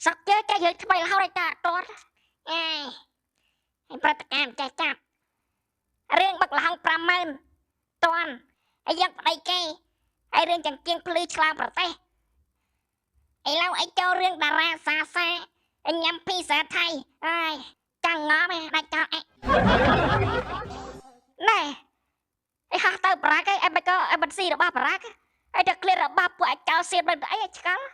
សក់ជើចេះយើងថ្មីរហូតតែអត់អេហើយប្រតិកម្មចេះចាប់រឿងបឹកលហង50000តន់ហើយយើងប្តីគេហើយរឿងចង្គៀងភ្លឺឆ្លងប្រទេសឥឡូវអីចូលរឿងតារាសាសាញ៉ាំភីសាថៃអើយចាំងងំឯងដាច់ចោលអេណែអីហោះទៅប្រាក់ឯងមិនក៏ឯងមិនស៊ីរបស់ប្រាក់ឯងទៅឃ្លៀតរបស់ពួកឯងចោលសៀបមិនអីឆ្កល់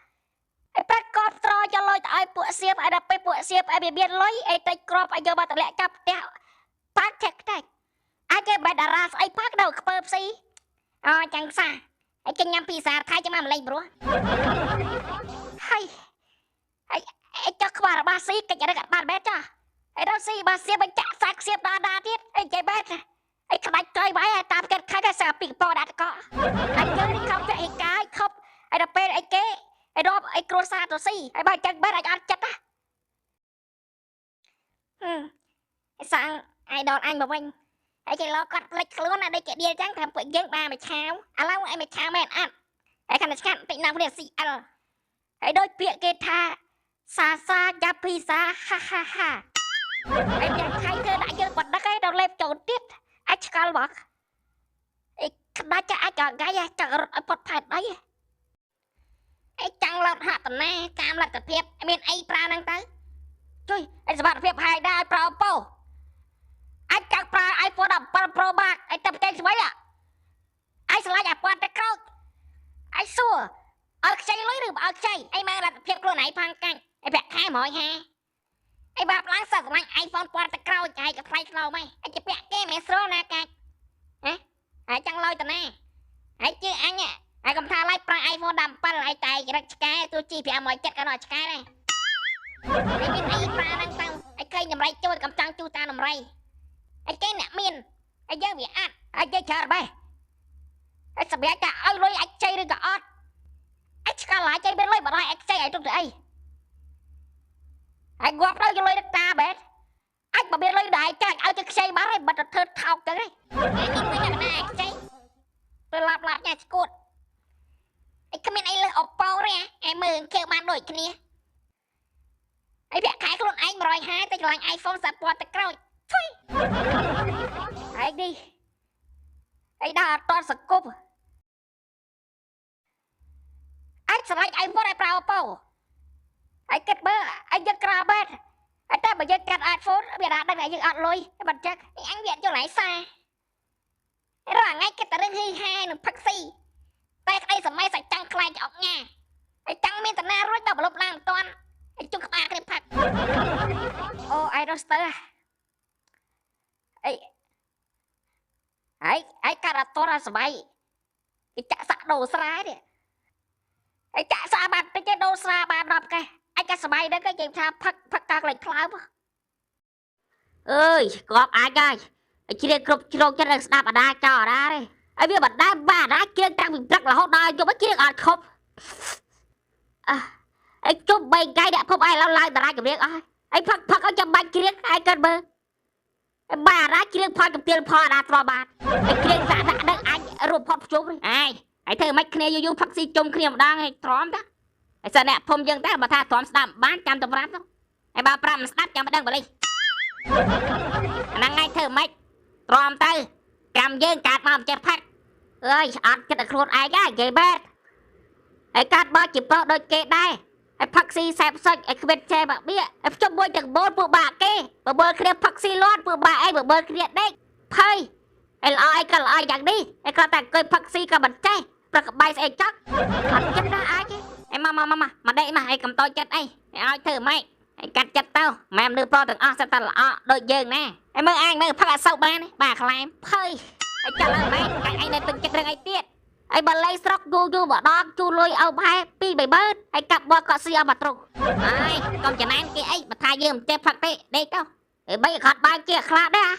ឯងប្រាក់កត់ត្រយកលុយទៅឲ្យពួកសៀបឯងដល់ពេលពួកសៀបឯងវាមានលុយឯងទៅក្របឲ្យយកមកតម្លាក់ចាប់ផ្ទះប៉ាក់ចេះខ្ទេចអាចគេបែរតារាស្អីប៉ាក់ដល់ខ្ពើផ្ស៊ីអូចាំងសាឯងគេញ៉ាំភីសាថៃចាំមកម្លេងព្រោះហើយឯងចុះខ្វះរបស់ស៊ីកិច្ចរកបានបែបចាឯរត់ស៊ីរបស់សៀបបញ្ចាក់សាច់សៀបដល់ដាទៀតឯងចេះបែបឯងក្បាច់ក្រោយវាយតាមកាត់ខៃតែសាពីកប៉ដាក់តកអញយើងនេះខំចាក់ឯកាយខប់ឯដល់ពេលឯគេឯរាប់ឯគ្រួសារទៅស៊ីឯបើចឹងបែបឯអត់ចិត្តណាឯសាំងឯដល់អញមកវិញឯគេលោកគាត់ផ្លិចខ្លួនណាដូចគេដៀលចឹងថាពួកយើងបានមកឆាវឥឡូវឯមកឆាវមែនអត់ឯកាន់តែឆ្កាត់តិចណាស់គ្នា CL ហើយដូចពាក្យគេថាសាសាយ៉ាភីសាហាហាហាឯយ៉ាងខៃធ្វើដាក់យើងបដិកឯដល់លេបចូលទៀតអាចឆ្កល់មកឯក្តាច់ចាអាចកងាយចាក់រត់ឲ្យផុតផែនអីឯចាំងលត់ហាក់តណាកាមលទ្ធភាពមានអីប្រើហ្នឹងទៅជួយឯសមត្ថភាពហើយដែរប្រោពោអាចចាក់ប្រើ iPhone 17 Pro Max ឯទៅប្រទេសស្វីឯឆ្លាញ់អាពាន់តែក្រោកឯសួរឲ្យខ្ចីលុយឬបើឲ្យខ្ចីឯមើលលទ្ធភាពខ្លួនឯងផាំងកាច់ឯប្រាក់ខែ150ឯបាប់ឡើងសឹកឆ្លាញ់ iPhone ពាន់តែក្រោកឯងក៏ថ្លៃឆ្លោមឯងឯជាពាក់គេមិនស្រួលណាកាច់ហ៎ឯចាំងលុយតណាឯជឿអញឯកំថាឡាយប្រើ iPhone 17ឯតែរឹកឆ្កែទូជី517ក៏ដល់ឆ្កែដែរឯមានអីប្រើហ្នឹងទៅឯឃើញតម្រៃជួយកំចង់ជួតាមតម្រៃឯគេអ្នកមានឯយើងវាអត់ឯគេច្រើនបែឯសម្រាប់តែឲ្យលុយអាចខ្ចីឬក៏អត់ឯឆ្កល់ឡាយចៃមានលុយបដ អាចខ្ចីឲ្យទុកទៅអីឯងាប់ទៅយកលុយដឹកតាបែអាចបើមានលុយដែរចាច់ឲ្យទៅខ្ចីបាត់ហើយបិទទៅធ្វើថោកទៅឯងមានតែណាខ្ចីទៅឡាប់ញ៉ាស្គួតឯគ្មានអីលើអប៉ោទេឯមើលខៀវបានដូចគ្នាឯប្រាក់ខែខ្លួនឯង150ទៅឆ្លាញ់ iPhone 10ពាន់ទៅក្រោយឈុយឯងនេះឯងដល់អត់តសកប់អាចឆ្លាញ់ iPhone ឲ្យប្រើអប៉ោឯងគិតមើលឯងយកក្របែតឯតែបើយើងកាត់ iPhone វាដាក់ដឹងថាយើងអត់លុយមិនចឹងអញវាយកឡៃសាររាល់ថ្ងៃគិតតែរឿងហ៊ីហានឹងផឹកស៊ីតែក្តីសម័យសាច់ចាំងខ្លាចអុកញ៉ាឯចាំងមានតាណារួចដល់ប្រឡប់ឡើងមិនតាន់ឯជុំក្បាលគ្នាផឹកអូអៃរ៉ូស្ទ័រអីកាត់អត់តរសបៃគេចាក់សាក់ដូរស្រាទេឯចាក់សាបានតិចទេដូរស្រាបាន10កេះឯកាត់សបៃហ្នឹងគេនិយាយថាផឹកកាក្លេចខ្លោបអើយក្របអាចហើយជ្រៀងគ្រប់ជ្រោកចិត្តនឹងស្ដាប់អាដាចោលអាដាទេឲ្យវាបដាបាអាដាជ្រៀងតាំងពីព្រឹករហូតដល់យប់ជ្រៀងអត់ខប់ឯជប់3ថ្ងៃដាក់ភពឯឡើងតារាចម្រៀងអស់ឯផឹកឲ្យចាំបាច់ជ្រៀងឯកើតមើលបាអាដាជ្រៀងផលកំទៀលផលអាដាទ្រាំបានឯជ្រៀងសាក់ដាក់ដឹងអាចរូបផុតជុំឯធ្វើមិនគ្នាយូរផឹកស៊ីជុំគ្នាម្ដងឯទ្រាំតាឯសិនអ្នកភុំយើងតែបើថាទ្រាំស្ដាប់បានចាំតម្រាប់ទៅឯបើប្រាប់មិនស្ដាប់ចាំមិនដឹងបលិសអាហ្នឹងឯងធ្វើមិនទ្រាំទៅកម្មយើងកាត់មកមិនចេះផឹកអើយអត់គិតតែខ្លួនឯងហើយគេបែតឯកាត់បើជាប្រុសដូចគេដែរឯផឹកស៊ីសែបសុចឯគ្មានចេះបាក់បៀឯភ្ជុំមួយទាំងបូនពួកបាក់គេបើមើលគ្នាផឹកស៊ីលាត់ពួកបាក់ឯងបើមើលគ្នាដេកភ័យឯល្អឯក៏ល្អយ៉ាងនេះឯគាត់តែអង្គុយផឹកស៊ីក៏មិនចេះប្រកបាយស្អីចោះអត់ចិត្តណាអាចឯមកដេកមកឯកំតូចចិត្តអីឲ្យធ្វើម៉េចឯកាត់ចិត្តទៅម៉ែមនុស្សប្រុសទាំងអស់សិតតែល្អដូចយើងណាឯមើលឯងមើលផឹកអត់សូវបានបាទខ្លែមភ័យឯចាំឡើងម៉េចឯងនៅទឹកចិត្តរឿងអីទៀតឯបើលេងស្រុកយូរម្ដងជួលុយឲ្យផែ2-3ម៉ឺនឯកាប់បោះក៏ស៊ីអស់មកទ្រុងហើយកុំចំណានគេអីបើថាយើងមិនចេះផឹកទេដេកទៅឯបីខាត់បាយជាខ្លាដែរ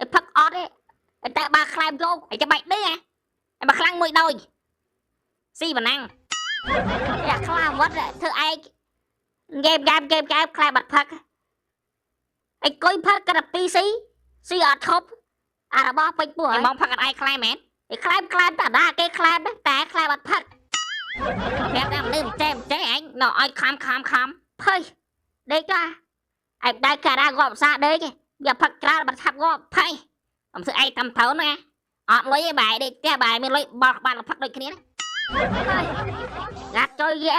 ឯផឹកអត់ទេតែបើខ្លែមយកឯចាំបាច់ដេកឯបើខ្លាំងមួយដូចស៊ីប៉ុណ្ណឹងយ៉ាខ្លាវត្តធ្វើឯងហ្គេមខ្លែបាត់ផឹកឯកុយផឹកកាត់ពីស៊ីអត់ឈប់អារបស់ពេញពោះឯងមកផឹកអត់ឯងខ្លែមែនឯខ្លែតាដាគេខ្លែតែខ្លែបាត់ផឹកប្រាប់តែមនុស្សចេះឯងនៅឲ្យខំ ភ័យដេកទៅឯដៃការាងាប់សាដេកវាផឹកក្រាលបាត់ឆាប់ងាប់ភ័យអំសើឯងតាមត្រូវណាអត់លុយឯបាយដេកផ្ទះបាយមានលុយបោះបានផឹកដូចគ្នាណាងាត់ចុយយេ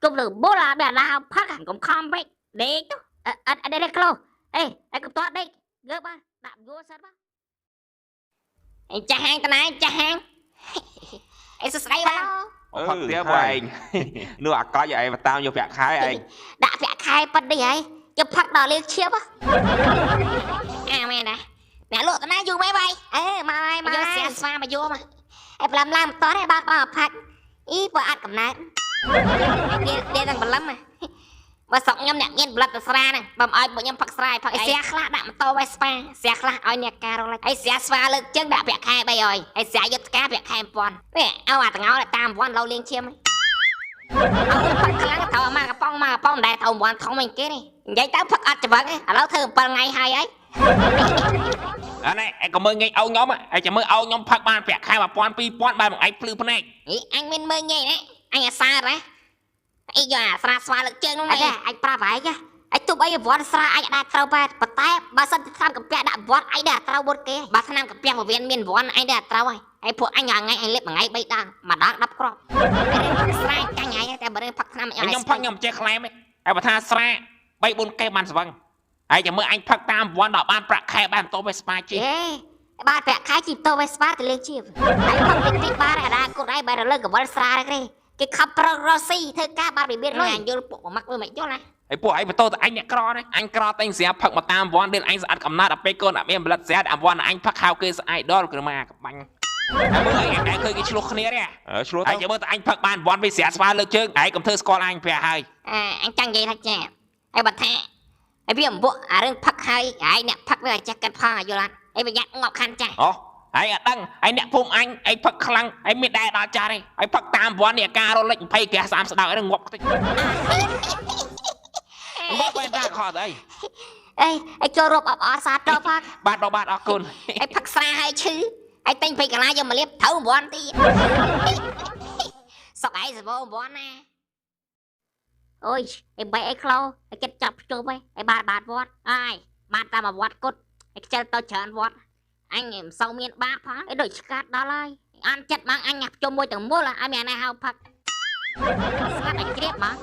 គុំលើបូឡាបែរឡាផឹកកុំខំពេកដេកទៅអត់ដេកក្លោអេកុំតដេកយើបានដាក់យួរសិនបាទអញចាស់ហាងតណៃចាស់ហាងអេសស្ដីបាទផឹកទៀតបងឯងនោះអាកោចឯងមកតាមយកប្រាក់ខែឯងដាក់ប្រាក់ខែប៉ិតនេះហើយយកផឹកដល់លៀងឈៀបអាមែនណាអ្នកលក់តណាយូរមែនបាយមកហើយយកស្រាស្វាមកយកមកឯប្លឹមឡើងមិនតទេបាទបងផាច់អ៊ីបើអត់កំណើតគេទាំងប្លឹមបើសក់ខ្ញុំអ្នកមានប្លឹមទៅស្រាហ្នឹងបើមិនឲ្យពួកខ្ញុំផឹកស្រាយផឹកស្រាខ្លះដាក់ម៉ូតូវ៉េស្ប៉ាស្រាខ្លះឲ្យអ្នកការរលហើយស្រាស្វាលើកជើងដាក់ប្រាក់ខែ300ហើយស្រាយកផ្កាប្រាក់ខែ1000នេះឲ្យអាតងោតាម1000លោលៀងឈាមផឹកខ្លាំងត្រូវមកកំប៉ុងមិនដែលត្រូវ1000ធំវិញគេនេះនិយាយទៅផឹកអត់ច្រវឹងឥឡូវធ្វើ7ថ្ងៃហើយអីអានេះឯងក៏មើលងាយអោខ្ញុំឯងចាំមើលអោខ្ញុំផឹកបានប្រាក់ខែ1000 2000បែបមួយឯងភ្លឺភ្នែកអញមានមើលងាយណាអញអាសាណាអីយកអាស្រាស្វាលើកជើងនោះអញប្រាប់ហើយអញទុបអីវត្តស្រាអញអាចត្រូវបែបប៉ុន្តែបើសិនទៅឆ្នាំកាពះដាក់វត្តអញដែរត្រូវវត្តគេបើឆ្នាំកាពះវៀនមានវត្តអញដែរត្រូវហើយហើយពួកអញថ្ងៃអញលេបមួយថ្ងៃ3ដងមួយដង10គ្រាប់ស្រាចាញ់ហើយតែបើរឿងផឹកឆ្នាំខ្ញុំផឹកខ្ញុំចេះខ្លែមឯងបើថាស្រា3 4កេបានស្វឹងហើយចាំមើលអញផឹកតាមវត្តដល់បានប្រាក់ខែបានតោវេស្ប៉ាជិះបានប្រាក់ខែជីតោវេស្ប៉ាទៅលេងជីវហើយផឹកតិចបានអាដាគូដឯងបែរលើកកវលស្រាទេគេខំប្រឹងរស់ស៊ីធ្វើការបានរបៀបលុយអញយល់ពួកមកមិនយល់ណាហើយពួកឯងបន្ទោតែអញអ្នកក្រណាអញក្រតែងស្រាប់ផឹកមកតាមវត្តដែលអញស្អាតកំណត់ដល់ពេលកូនអត់មានបលិតស្អាតអាវត្តអញផឹកហៅគេស្អាយដល់ក្រមាក្បាញ់ហើយមើលឯងឃើញគេឆ្លោះគ្នាទេឆ្លោះតែមើលតែអញផឹកបានវត្តវាស្រាស្វាលើកជើងឯងកុំធ្វើស្គាល់អញប្រាក់ហើយអញចង់និយាយថាចាហើយបើថាហើយវាអំបុកអារឿងផឹកហើយឯងអ្នកផឹកវាចេះកាត់ផងយល់អត់ហើយប្រយ័ត្នងាប់ខាន់ចាស់អូហើយអត់ដឹងហើយអ្នកភូមិអញឯងផឹកខ្លាំងហើយមានដែរដល់ចាស់ទេហើយផឹកតាមវត្តនេះអាការរលិច20ក្រាស់30ស្ដៅហ្នឹងងាប់តិចមកបែរតាខត់អីចូលរົບអបអសាតផឹកបាទអរគុណហើយផឹកស្រាហើយឈឺហើយតែងពេកកាឡាយកមកលាបត្រូវវត្តទៀតសុកឯងសបោវត្តណាអូយឯបែអីក្លោឯគិតចាប់ជុំឯបាទវត្តអាយបាទតាមវត្តគុតឯខ្ជិលទៅច្រើនវត្តអញមិនសូវមានបាបផងឯដូចស្កាត់ដល់ហើយអានចិត្តមកអញញ៉ាំជុំមួយទាំងមូលឲ្យមានណាហៅផឹកស្កាត់ឲ្យជ្រាបមក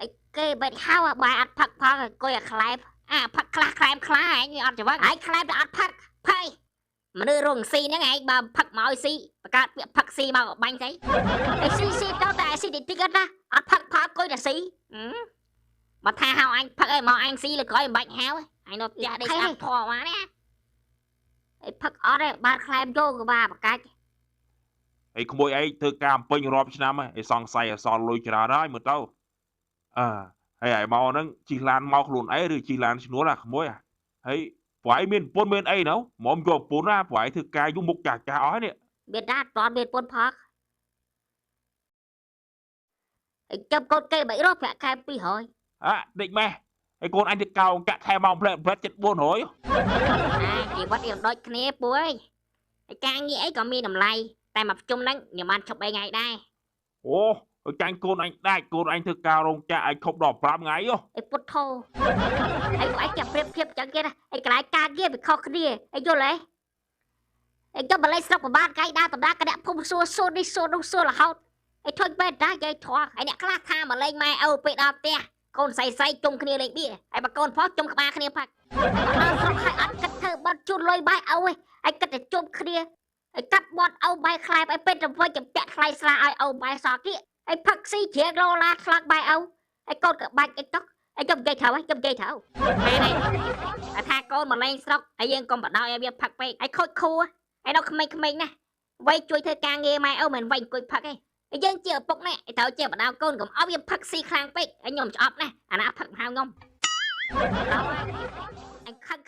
ឯគេបែកហៅបាយអត់ផឹកផងអង្គុយឲ្យខ្លែបផឹកខ្លះខ្លែមខ្លះឯងអត់ច្រវឹងហើយខ្លែមតែអត់ផឹកភ័យមនុស្សរងស៊ីហ្នឹងឯងបើផឹកមកឲ្យស៊ីបង្កើតពាក្យផឹកស៊ីមកបាញ់ស្អីឯស៊ីទៅតែស៊ីតិចតិចណាអត់ផឹកផកអង្គុយតែស៊ីបើថាហៅអញផឹកឲ្យមកអញស៊ីលើក្រោយមិនបាច់ហៅអញនៅផ្ទះដេកស្អាតធំមកណាឯផឹកអត់ទេបានខ្លែមយកក៏បាបកាច់ឯក្មួយឯងធ្វើការអំពេញរាប់ឆ្នាំឯសង្ស័យអសល់លុយច្រើនហើយមើលទៅហើយឯមកហ្នឹងជិះឡានមកខ្លួនឯងឬជិះឡានឈ្នួលក្មួយហើយព្រោះឯងមានប្រពន្ធមានអីណូមកយកប្រពន្ធណាព្រោះឯងធ្វើការយូរមុខចាស់អស់ហើយនេះមានដែរអត់មានប្រពន្ធផឹកឯចាប់កូនគេបីរស់ប្រាក់ខែ200ដេកម៉េះឯកូនអញទៅកោកាក់ខែមកផ្លែចិត្ត400ជីវិតវាដូចគ្នាពូអើយឯការងារអីក៏មានតម្លៃតែមកប្រជុំហ្នឹងខ្ញុំបានឈប់3ថ្ងៃដែរអូចាញ់កូនអញដាច់កូនអញធ្វើការរោងចក្រឯងខប់ដល់5ថ្ងៃឯពុតធោឯពួកឯងចាប់ប្រៀបធៀបចឹងគេណាឯកន្លែងការងារវាខុសគ្នាឯយល់ឯងយកបល័យស្រុកប្របាទកាយដើរតំដាគណៈភូមិសួរនេះសួរនោះសួររហូតឯធុញបែរតាយាយធွာឯអ្នកខ្លះថាមកលេងម៉ែឪពេលដល់ផ្ទះកូនស្រីជុំគ្នាលេងបៀហើយបើកូនផុសជុំក្បាលគ្នាផឹកដល់ស្រុកហើយអត់គិតធ្វើបត់ជូនលុយបាយឪឯងគិតតែជុំគ្នាហើយកាប់បត់ឪបាយខ្លែបឲ្យពេទ្យទៅវិញចម្ពាក់ថ្លៃស្លាឲ្យឪបាយសគៀហើយផឹកស៊ីជ្រៀងឡូឡាឆ្លងបាយឪហើយកូនក៏បាច់អីតុកហើយខ្ញុំនិយាយត្រូវមែនទេថាកូនមកលេងស្រុកហើយយើងកុំបដ ாய் ឲ្យវាផឹកពេកហើយខូចខួរហើយនៅក្មេងៗណាវ័យជួយធ្វើការងារម៉ែឪមិនវ័យអង្គុយផឹកទេយើងជាឪពុកនេះត្រូវជាបដៅកូនកុំឲ្យវាផឹកស៊ីខ្លាំងពេកហើយខ្ញុំច្អប់ណាអាណាផឹកហៅខ្ញុំអញខឹក